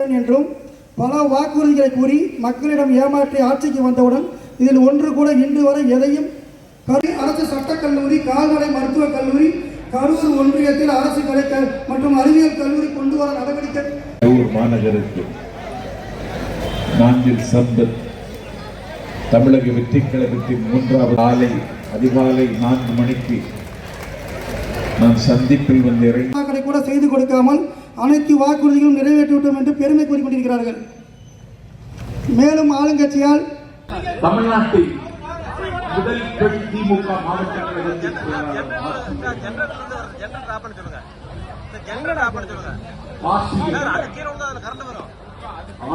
என்றும் பல வாக்குறுதிகளை கூறி மக்களிடம் ஏமாற்றி ஆட்சிக்கு வந்தவுடன் இதில் ஒன்று கூட இன்று வரை எதையும் அரசு சட்டக்கல்லூரி, கால்நடை மருத்துவக் கல்லூரி, கரூர் ஒன்றியத்தில் அரசு கலை மற்றும் அறிவியல் கல்லூரி கொண்டு வர நடவடிக்கை. கரூர் மாநகருக்கு நாஞ்சில் சம்பத் தமிழக வெற்றிக் கழகத்தின் 3வது ஆலை அதிகாலை 4 மணிக்கு நான் சந்திப்பில் வந்து கூட செய்து கொடுக்காமல் அனைத்து வாக்குறுதிகளும் நிறைவேற்றிவிட்டோம் என்று பெருமை கூறிக்கொண்டிருக்கிறார்கள். மேலும் ஆளுங்கட்சியால் தமிழ்நாட்டில் முதல் பெண் திமுக மாவட்ட கழகத்தின்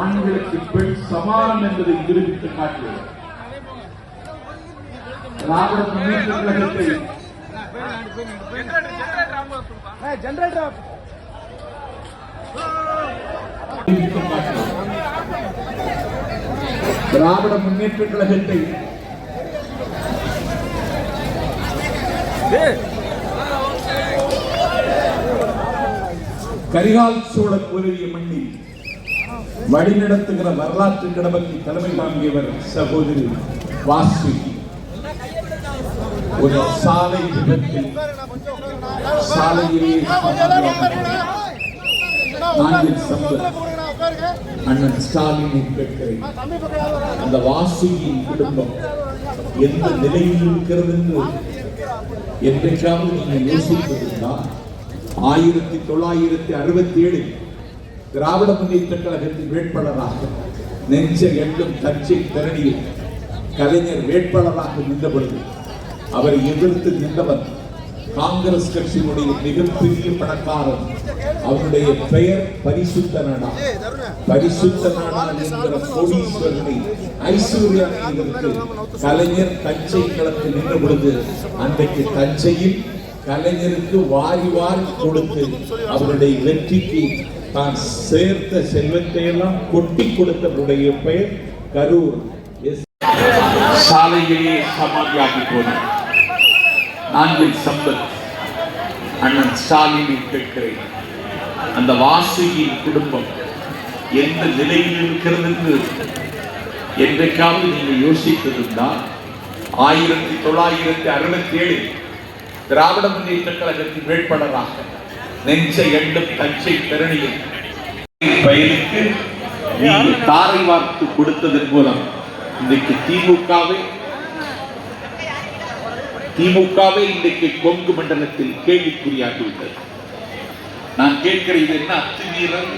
ஆண்களுக்கு பெண் சமானம் என்பதை நிரூபித்து காட்டியது. திராவிட முன்னேற்ற கழகத்தை திராவிட முன்னேற்ற கழகத்தை கரிகால் சோழன் உதவிய மண்ணில் வழிநடத்துகிற வரலாற்று கடமைக்கு தலைமை தாங்கியவர் சகோதரி வாசுகி. ஒரு சாலை விபத்தில் சாலையிலே அண்ணன் ஸ்டாலினை கேட்கிறேன், அந்த வாசுகியின் குடும்பம் எந்த நிலையில் இருக்கிறது என்று என்றைக்காவது நீங்கள் யோசிப்பதுதான். 1967 திராவிட முன்னேற்ற கழகத்தின் வேட்பாளராக நெஞ்ச எண்ணும் கட்சி திரணியில் கலைஞர் வேட்பாளராக நின்றபொழுது அவரை எதிர்த்து நின்றவர் காங்கிரஸ் கட்சியினுடைய மிகப்பெரிய பணக்காரர். அவருடைய பெயர் பரிசுத்த நாடா. பரிசுத்த நாடா என்கிற கோடீஸ்வரனை ஐஸ்வர்யா எதிர்த்து கலைஞர் தஞ்சை களத்தில் நின்ற பொழுது அன்றைக்கு தஞ்சையில் கலைஞருக்கு வாரி வாரி கொடுத்து அவருடைய வெற்றிக்கு தான் சேர்த்த செல்வத்தை எல்லாம் கொட்டி கொடுத்தவருடைய பெயர் கரூர். சாலையிலே சமாதியாகி போனார் நாஞ்சில் சம்பத். அண்ணன் ஸ்டாலினை கேட்கிறேன், அந்த வாசுகியின் குடும்பம் எந்த நிலையில் இருக்கிறது என்று என்றைக்காவது நீங்கள் யோசித்திருந்தால் 1967 திராவிட முன்னேற்ற கழகத்தின் வேட்பாளராக நெஞ்ச எண்ணும் தஞ்சை திரணியில் பெயருக்கு நீங்கள் தாரை வார்த்து கொடுத்ததன் மூலம் இன்றைக்கு திமுகவே இன்றைக்கு கொங்கு மண்டலத்தில் கேள்விக்குறியாகிவிட்டது. நான் கேட்கிற இது என்ன அத்துமீறல்?